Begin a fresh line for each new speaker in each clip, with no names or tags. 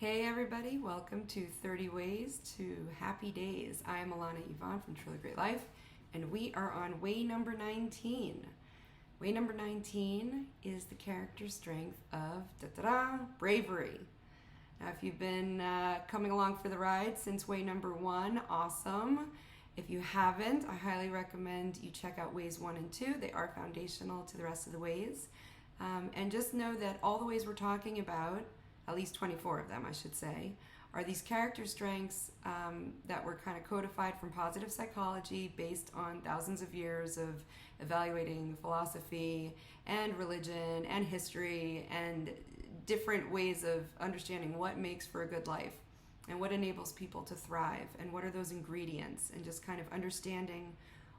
Hey everybody, welcome to 30 Ways to Happy Days. I am Alana Yvonne from Truly Great Life, and we are on way number 19. Way number 19 is the character strength of bravery. Now, if you've been coming along for the ride since way number 1, awesome. If you haven't, I highly recommend you check out ways 1 and 2. They are foundational to the rest of the ways. And just know that all the ways we're talking about, at least 24 of them, I should say, are these character strengths that were kind of codified from positive psychology based on thousands of years of evaluating philosophy and religion and history and different ways of understanding what makes for a good life and what enables people to thrive and what are those ingredients, and just kind of understanding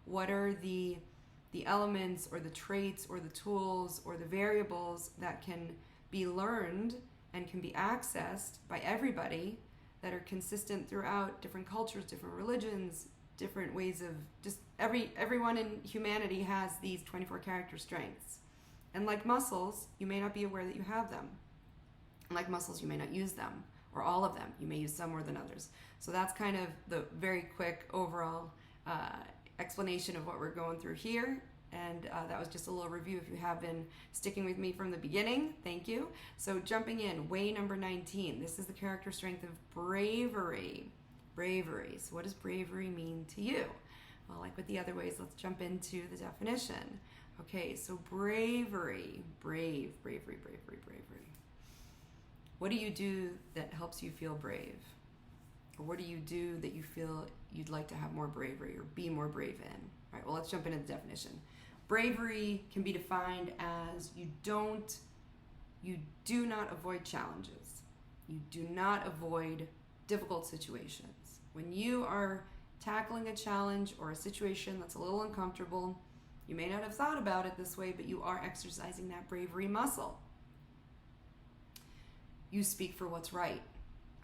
what are the elements or the traits or the tools or the variables that can be learned and can be accessed by everybody, that are consistent throughout different cultures, different religions, different ways of just everyone in humanity has these 24 character strengths. And like muscles, you may not be aware that you have them. And like muscles, you may not use them, or all of them. You may use some more than others. So that's kind of the very quick overall explanation of what we're going through here. And that was just a little review. If you have been sticking with me from the beginning, thank you. So jumping in, way number 19. This is the character strength of bravery. Bravery. So what does bravery mean to you? Well, like with the other ways, let's jump into the definition. Okay, so bravery. Bravery. What do you do that helps you feel brave? Or what do you do that you feel you'd like to have more bravery or be more brave in? All right, well, let's jump into the definition. Bravery can be defined as you do not avoid challenges. You do not avoid difficult situations. When you are tackling a challenge or a situation that's a little uncomfortable, you may not have thought about it this way, but you are exercising that bravery muscle. You speak for what's right,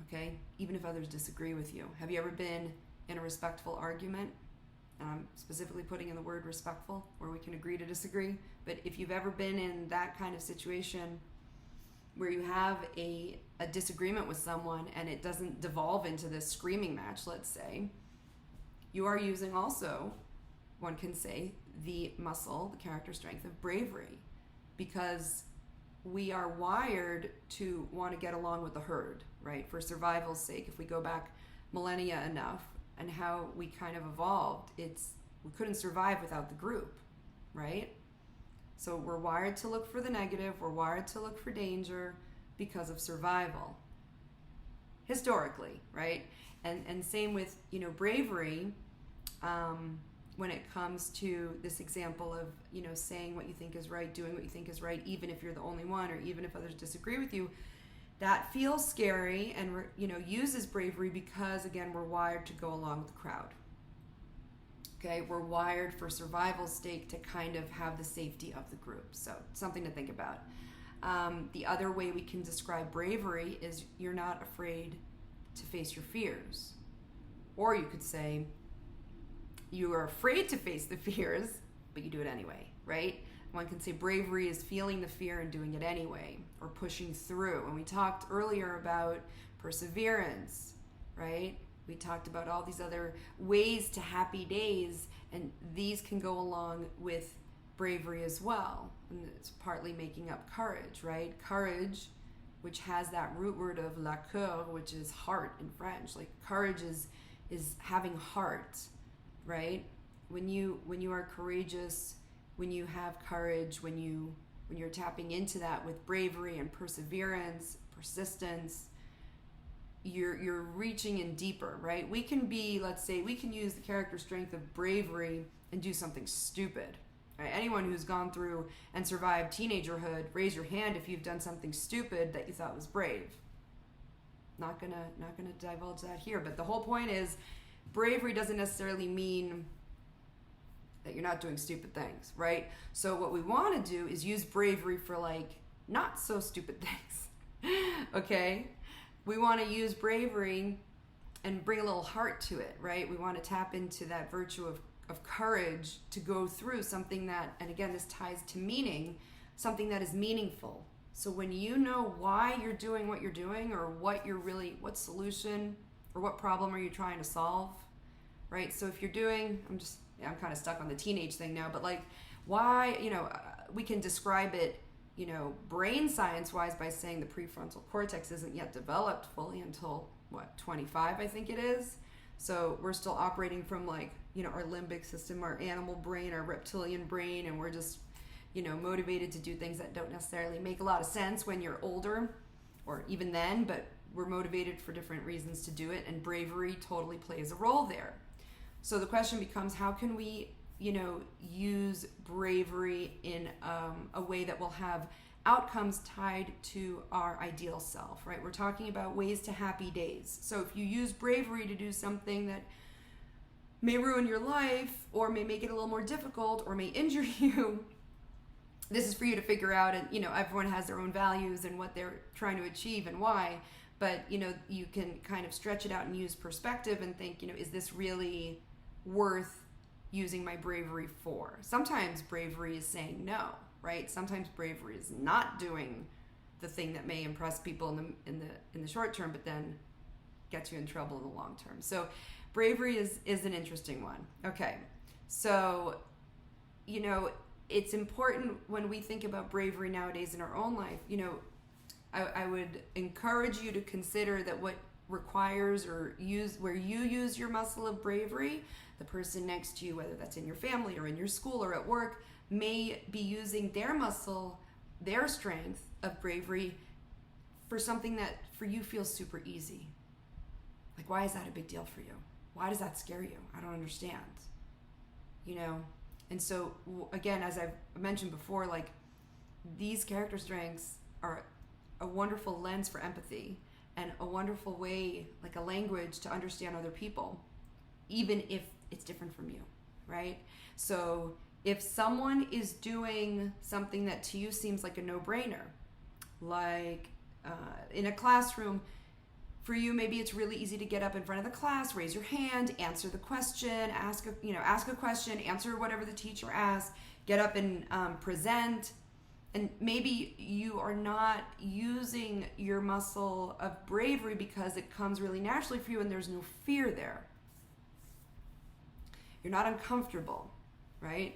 okay? Even if others disagree with you. Have you ever been in a respectful argument? And I'm specifically putting in the word respectful, where we can agree to disagree. But if you've ever been in that kind of situation where you have a disagreement with someone and it doesn't devolve into this screaming match, let's say, you are using also, one can say, the muscle, the character strength of bravery, because we are wired to want to get along with the herd, right? For survival's sake, if we go back millennia enough, and how we kind of evolved, we couldn't survive without the group, right? So we're wired to look for the negative, we're wired to look for danger because of survival, historically, right? And same with, bravery, when it comes to this example of, saying what you think is right, doing what you think is right, even if you're the only one, or even if others disagree with you. That feels scary and, uses bravery because, again, we're wired to go along with the crowd. Okay, we're wired for survival's sake to kind of have the safety of the group. So something to think about. The other way we can describe bravery is you're not afraid to face your fears. Or you could say you are afraid to face the fears, but you do it anyway, right? One can say bravery is feeling the fear and doing it anyway, or pushing through. And we talked earlier about perseverance, right? We talked about all these other ways to happy days, and these can go along with bravery as well. And it's partly making up courage, right? Courage, which has that root word of la coeur, which is heart in French. Like courage is having heart, right? When you are courageous, when you have courage, when you're tapping into that with bravery and perseverance, persistence, you're reaching in deeper, right? We can be, let's say, we can use the character strength of bravery and do something stupid. Right? Anyone who's gone through and survived teenagerhood, raise your hand if you've done something stupid that you thought was brave. Not gonna divulge that here, but the whole point is bravery doesn't necessarily mean that you're not doing stupid things, right? So what we want to do is use bravery for not so stupid things. Okay? We want to use bravery and bring a little heart to it, right? We want to tap into that virtue of courage to go through something that, and again, this ties to meaning, something that is meaningful, So when you know why you're doing what you're doing, or what solution or what problem are you trying to solve, right? So if you're doing, I'm kind of stuck on the teenage thing now, but like why, we can describe it, brain science wise by saying the prefrontal cortex isn't yet developed fully until 25, I think it is. So we're still operating from like, our limbic system, our animal brain, our reptilian brain, and we're just, motivated to do things that don't necessarily make a lot of sense when you're older or even then, but we're motivated for different reasons to do it, and bravery totally plays a role there. So the question becomes, how can we, use bravery in a way that will have outcomes tied to our ideal self, right? We're talking about ways to happy days. So if you use bravery to do something that may ruin your life or may make it a little more difficult or may injure you, this is for you to figure out. And, everyone has their own values and what they're trying to achieve and why. But, you can kind of stretch it out and use perspective and think, is this really worth using my bravery for? Sometimes bravery is saying no, right? Sometimes bravery is not doing the thing that may impress people in the short term, but then gets you in trouble in the long term. So bravery is an interesting one. Okay, so it's important when we think about bravery nowadays in our own life. I would encourage you to consider that what requires where you use your muscle of bravery, the person next to you, whether that's in your family or in your school or at work, may be using their muscle, their strength of bravery for something that for you feels super easy. Like, why is that a big deal for you? Why does that scare you? I don't understand. And so again, as I've mentioned before, like, these character strengths are a wonderful lens for empathy and a wonderful way, like a language, to understand other people, even if it's different from you, right? So if someone is doing something that to you seems like a no-brainer, like in a classroom, for you, maybe it's really easy to get up in front of the class, raise your hand, answer the question, ask a question, answer whatever the teacher asks, get up and present. And maybe you are not using your muscle of bravery because it comes really naturally for you and there's no fear there. You're not uncomfortable, right?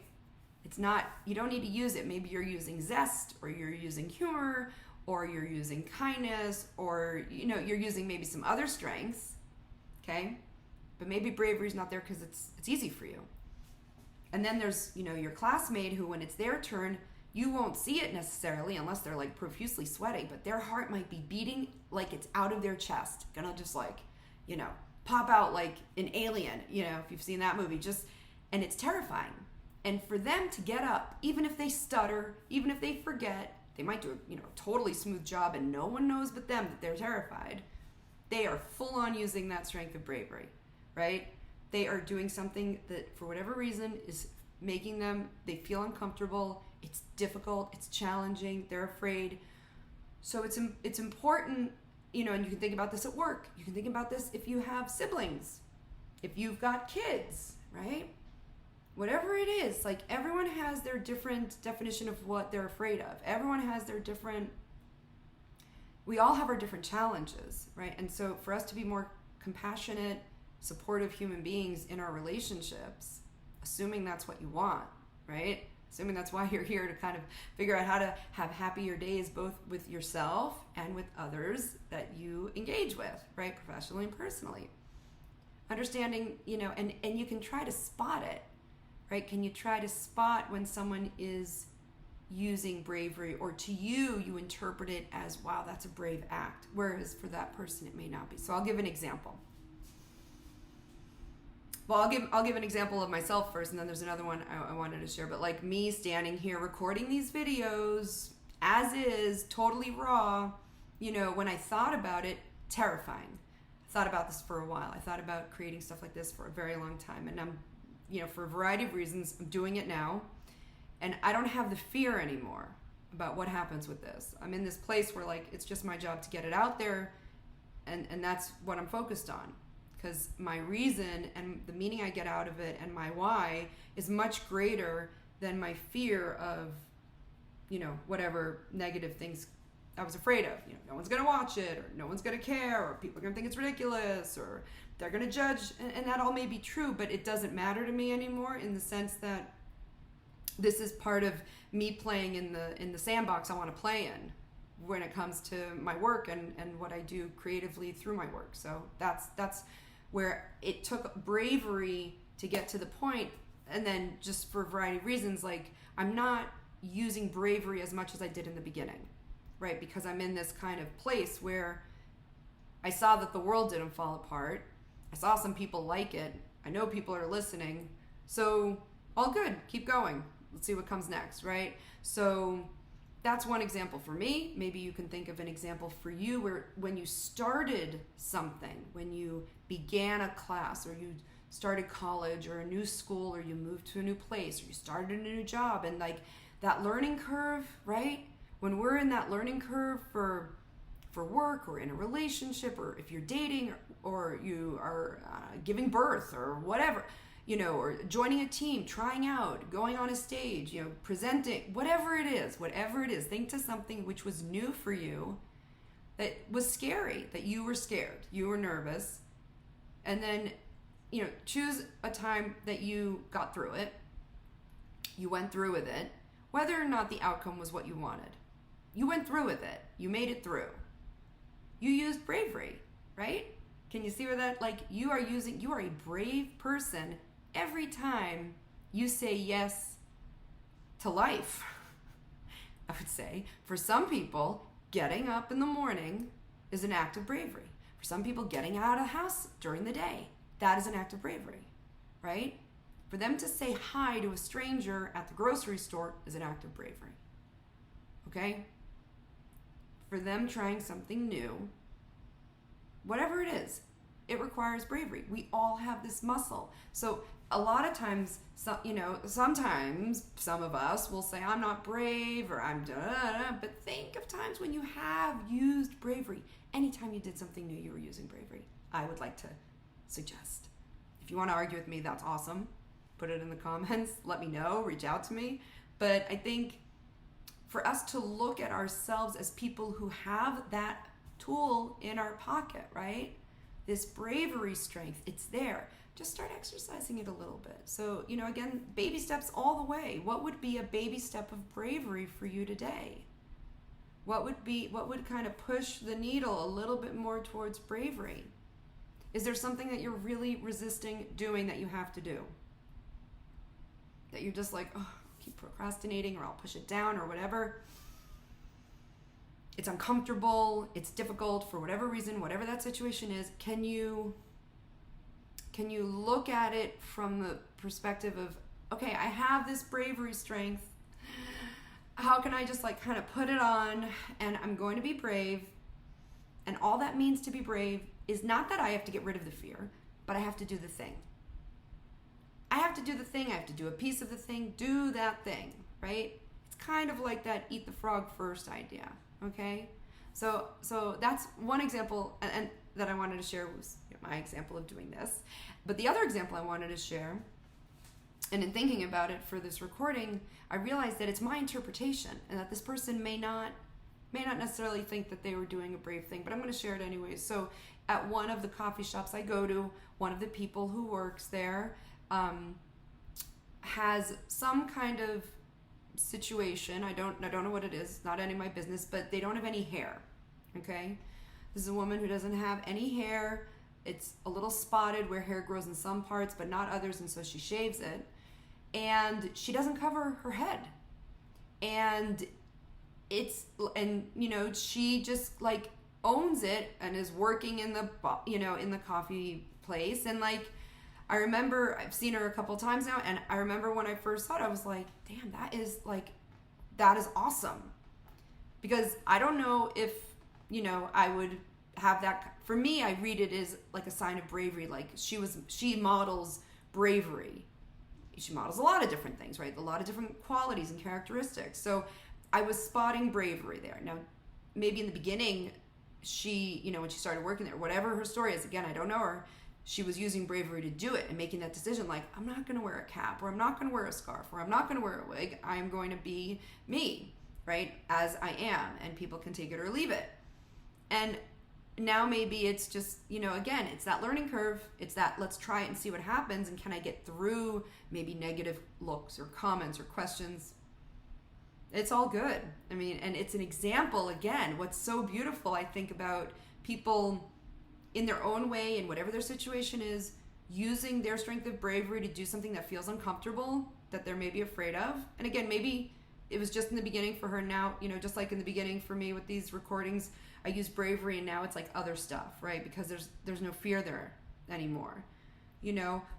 You don't need to use it. Maybe you're using zest, or you're using humor, or you're using kindness, or you're using maybe some other strengths, okay? But maybe bravery is not there because it's easy for you. And then there's your classmate who, when it's their turn, you won't see it necessarily unless they're like profusely sweating, but their heart might be beating like it's out of their chest, gonna just like pop out like an alien, if you've seen that movie, and it's terrifying. And for them to get up, even if they stutter, even if they forget, they might do a totally smooth job and no one knows but them that they're terrified. They are full on using that strength of bravery, right? They are doing something that for whatever reason is making they feel uncomfortable. It's difficult, it's challenging, they're afraid. So it's important, and you can think about this at work. You can think about this if you have siblings, if you've got kids, right? Whatever it is, like, everyone has their different definition of what they're afraid of. Everyone has we all have our different challenges, right? And so for us to be more compassionate, supportive human beings in our relationships, assuming that's what you want, right? Assuming that's why you're here, to kind of figure out how to have happier days, both with yourself and with others that you engage with, right? Professionally and personally. Understanding, and you can try to spot it, right? Can you try to spot when someone is using bravery, or to you interpret it as, wow, that's a brave act, whereas for that person it may not be. So I'll give an example. Well, I'll give an example of myself first, and then there's another one I wanted to share. But like me standing here recording these videos as is, totally raw, when I thought about it, terrifying. I thought about this for a while. I thought about creating stuff like this for a very long time, and I'm, for a variety of reasons, I'm doing it now, and I don't have the fear anymore about what happens with this. I'm in this place where, like, it's just my job to get it out there, and that's what I'm focused on. Because my reason and the meaning I get out of it and my why is much greater than my fear of, whatever negative things I was afraid of. No one's going to watch it, or no one's going to care, or people are going to think it's ridiculous, or they're going to judge. And that all may be true, but it doesn't matter to me anymore, in the sense that this is part of me playing in the sandbox I want to play in when it comes to my work and what I do creatively through my work. So that's where it took bravery to get to the point. And then just for a variety of reasons, like, I'm not using bravery as much as I did in the beginning, right? Because I'm in this kind of place where I saw that the world didn't fall apart. I saw some people like it. I know people are listening. So all good, keep going. Let's see what comes next, right? So that's one example for me. Maybe you can think of an example for you where when you started something, when you began a class, or you started college or a new school, or you moved to a new place, or you started a new job, and like that learning curve, right? When we're in that learning curve for work, or in a relationship, or if you're dating, or you are giving birth, or whatever, or joining a team, trying out, going on a stage, presenting, whatever it is, think to something which was new for you, that was scary, that you were scared, you were nervous, and then, choose a time that you got through it, you went through with it, whether or not the outcome was what you wanted. You went through with it, you made it through. You used bravery, right? Can you see where that, like, you are a brave person every time you say yes to life. I would say for some people, getting up in the morning is an act of bravery. For some people, getting out of the house during the day, that is an act of bravery, right? For them to say hi to a stranger at the grocery store is an act of bravery, okay? For them trying something new, whatever it is, it requires bravery. We all have this muscle. So a lot of times, sometimes some of us will say, I'm not brave, or I'm da-da-da, but think of times when you have used bravery. Anytime you did something new, you were using bravery. I would like to suggest. If you want to argue with me, that's awesome. Put it in the comments. Let me know. Reach out to me. But I think for us to look at ourselves as people who have that tool in our pocket, right? This bravery strength, it's there. Just start exercising it a little bit. So, again, baby steps all the way. What would be a baby step of bravery for you today? What would kind of push the needle a little bit more towards bravery? Is there something that you're really resisting doing that you have to do? That you're just like, oh, keep procrastinating, or I'll push it down, or whatever. It's uncomfortable, it's difficult for whatever reason, whatever that situation is. Can you look at it from the perspective of, okay, I have this bravery strength. How can I just kind of put it on, and I'm going to be brave. And all that means to be brave is not that I have to get rid of the fear, but I have to do the thing. I have to do the thing. I have to do a piece of the thing, do that thing, right? It's kind of like that eat the frog first idea, okay? So that's one example, and that I wanted to share was my example of doing this. But the other example I wanted to share, and in thinking about it for this recording, I realized that it's my interpretation, and that this person may not necessarily think that they were doing a brave thing, but I'm going to share it anyways. So at one of the coffee shops I go to, one of the people who works there has some kind of situation. I don't know what it is. Not any of my business, but they don't have any hair. Okay? This is a woman who doesn't have any hair. It's a little spotted where hair grows in some parts, but not others, and so she shaves it. And she doesn't cover her head. And she just owns it and is working in the coffee place. And I remember, I've seen her a couple times now, and I remember when I first saw it, I was like, damn, that is awesome. Because I don't know if, I would have that. For me, I read it as a sign of bravery. She models bravery. She models a lot of different things, right? A lot of different qualities and characteristics. So I was spotting bravery there. Now, maybe in the beginning, she, when she started working there, whatever her story is, again, I don't know her, she was using bravery to do it and making that decision, I'm not going to wear a cap, or I'm not going to wear a scarf, or I'm not going to wear a wig. I'm going to be me. right? As I am, and people can take it or leave it. And now maybe it's just, again, it's that learning curve. It's that let's try it and see what happens. And can I get through maybe negative looks or comments or questions? It's all good. I mean, and it's an example, again, what's so beautiful, I think, about people in their own way and whatever their situation is, using their strength of bravery to do something that feels uncomfortable, that they're maybe afraid of. And again, maybe it was just in the beginning for her. Now, just like in the beginning for me with these recordings, I use bravery, and now it's like other stuff, right? Because there's no fear there anymore.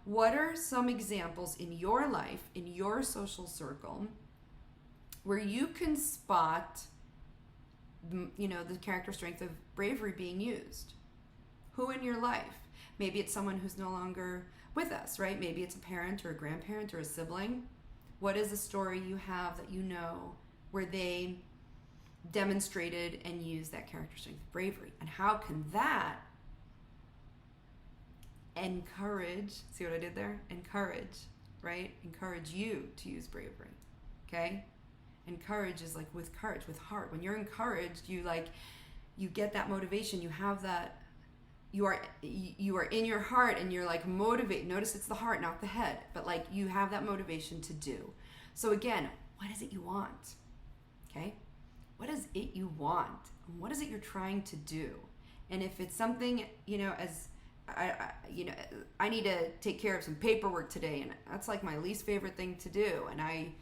What are some examples in your life, in your social circle, where you can spot, the character strength of bravery being used? Who in your life? Maybe it's someone who's no longer with us, right? Maybe it's a parent or a grandparent or a sibling. What is a story you have that where they demonstrated and used that character strength of bravery? And how can that encourage, see what I did there? Encourage, right? Encourage you to use bravery, okay? Encourage is like with courage, with heart. When you're encouraged, you get that motivation, you have that, you are in your heart, and you're like motivated. Notice it's the heart, not the head, but like you have that motivation to do. So again, what is it you want? Okay? What is it you want? What is it you're trying to do? And if it's something, as I need to take care of some paperwork today, and that's like my least favorite thing to do, and I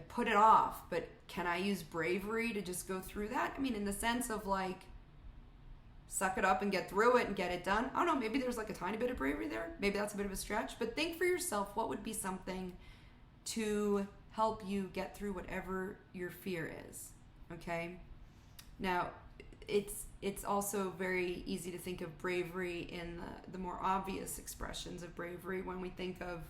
put it off, but can I use bravery to just go through that? I mean, in the sense of like, suck it up and get through it and get it done. I don't know, maybe there's like a tiny bit of bravery there. Maybe that's a bit of a stretch, but think for yourself, what would be something to help you get through whatever your fear is, okay? Now, it's also very easy to think of bravery in the more obvious expressions of bravery when we think of,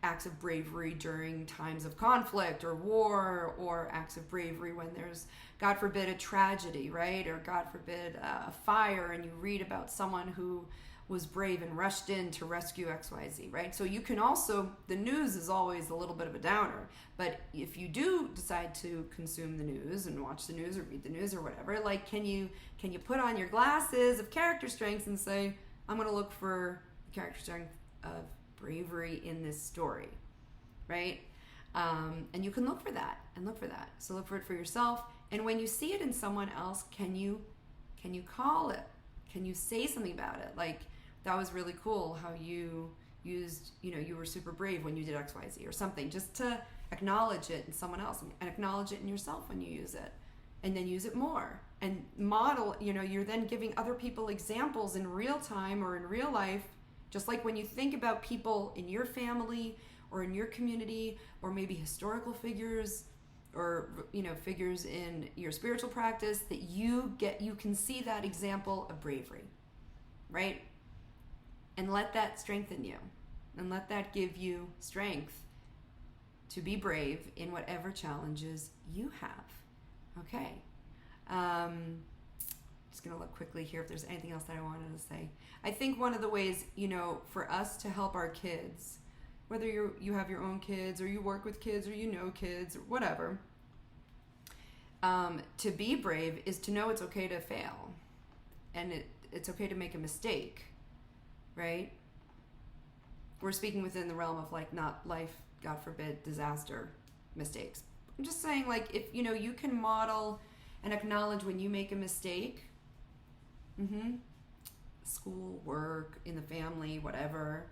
acts of bravery during times of conflict or war, or acts of bravery when there's, God forbid, a tragedy, right? Or God forbid, a fire, and you read about someone who was brave and rushed in to rescue XYZ, right? So you can also, the news is always a little bit of a downer, but if you do decide to consume the news and watch the news or read the news or whatever, like can you put on your glasses of character strengths and say, I'm going to look for the character strength of bravery in this story, right? And you can look for that. So look for it for yourself. And when you see it in someone else, can you call it? Can you say something about it? Like, that was really cool how you used, you were super brave when you did XYZ or something, just to acknowledge it in someone else and acknowledge it in yourself when you use it, and then use it more and model, you're then giving other people examples in real time or in real life. Just like when you think about people in your family or in your community, or maybe historical figures, or figures in your spiritual practice, that you can see that example of bravery, right? And let that strengthen you, and let that give you strength to be brave in whatever challenges you have. Okay. Just going to look quickly here if there's anything else that I wanted to say. I think one of the ways, for us to help our kids, whether you have your own kids or you work with kids or kids or whatever, to be brave is to know it's okay to fail, and it's okay to make a mistake, right? We're speaking within the realm of like not life, God forbid, disaster mistakes. I'm just saying, like, if you can model and acknowledge when you make a mistake, school, work, in the family, whatever,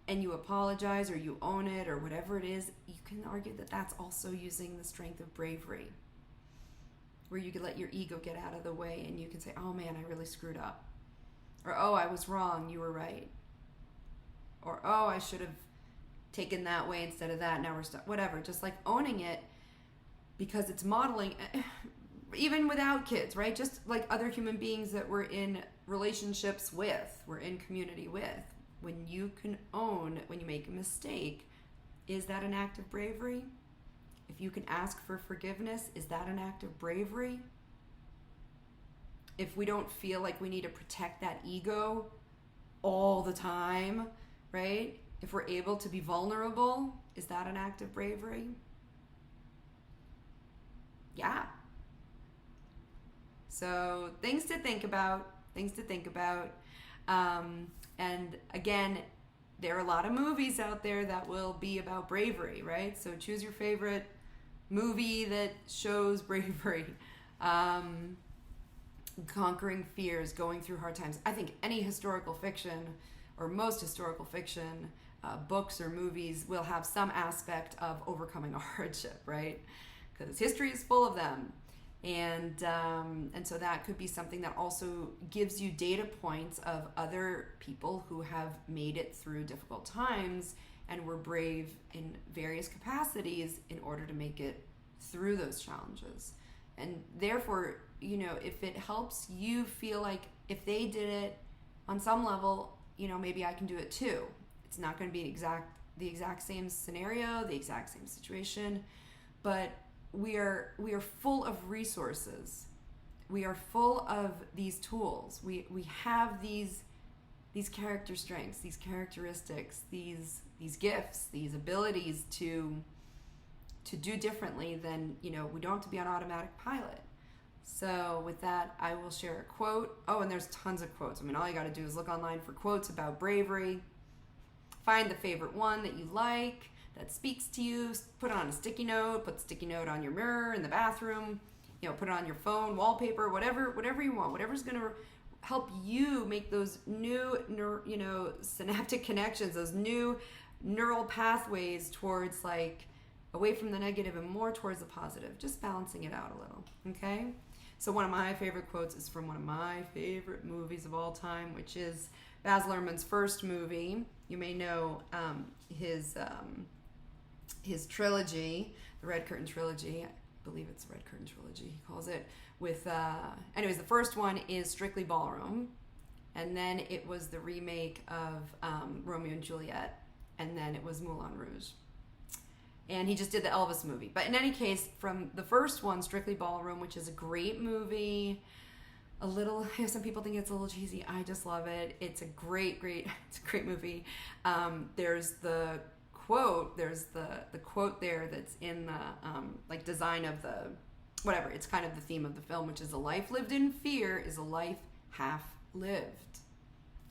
and you apologize or you own it or whatever it is, you can argue that that's also using the strength of bravery, where you can let your ego get out of the way and you can say, oh man, I really screwed up, or oh, I was wrong, you were right, or oh, I should have taken that way instead of that, now we're stuck, whatever. Just like owning it, because it's modeling, even without kids, right? Just like other human beings that we're in relationships with, we're in community with. When you can own when you make a mistake, is that an act of bravery? If you can ask for forgiveness, is that an act of bravery? If we don't feel like we need to protect that ego all the time, right? If we're able to be vulnerable, is that an act of bravery? Yeah. So things to think about. And again, there are a lot of movies out there that will be about bravery, right? So choose your favorite movie that shows bravery. Conquering fears, going through hard times. I think any historical fiction, or most historical fiction, books or movies will have some aspect of overcoming a hardship, right? Because history is full of them. And so that could be something that also gives you data points of other people who have made it through difficult times and were brave in various capacities in order to make it through those challenges. And therefore, if it helps you feel like if they did it on some level, maybe I can do it too. It's not going to be the exact same scenario, the exact same situation, but we are full of resources. We are full of these tools. We have these character strengths, these characteristics, these gifts, these abilities to do differently than, we don't have to be on automatic pilot. So with that, I will share a quote. Oh, and there's tons of quotes. All you got to do is look online for quotes about bravery. Find the favorite one that you like, that speaks to you, put it on a sticky note, put the sticky note on your mirror in the bathroom, put it on your phone, wallpaper, whatever you want, whatever's going to help you make those new, synaptic connections, those new neural pathways towards away from the negative and more towards the positive, just balancing it out a little, okay? So one of my favorite quotes is from one of my favorite movies of all time, which is Baz Luhrmann's first movie. You may know his trilogy, the Red Curtain trilogy. I believe it's the Red Curtain trilogy, he calls it. Anyways, the first one is Strictly Ballroom, and then it was the remake of Romeo and Juliet, and then it was Moulin Rouge. And he just did the Elvis movie. But in any case, from the first one, Strictly Ballroom, which is a great movie, some people think it's a little cheesy. I just love it. It's a great movie. There's the quote there that's in the design of the whatever. It's kind of the theme of the film, which is a life lived in fear is a life half lived.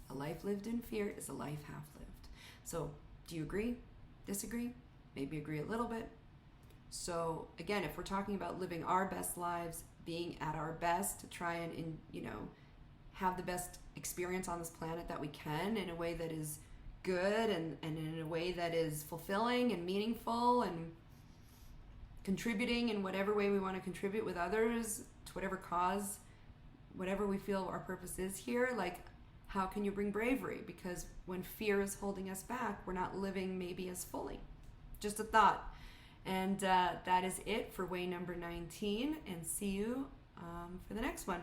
A life lived in fear is a life half lived. So do you agree? Disagree? Maybe agree a little bit. So again, if we're talking about living our best lives, being at our best to try and have the best experience on this planet that we can in a way that is good and in a way that is fulfilling and meaningful and contributing in whatever way we want to contribute with others to whatever cause, whatever we feel our purpose is here, how can you bring bravery? Because when fear is holding us back, we're not living maybe as fully. Just a thought. And that is it for way number 19. And see you for the next one.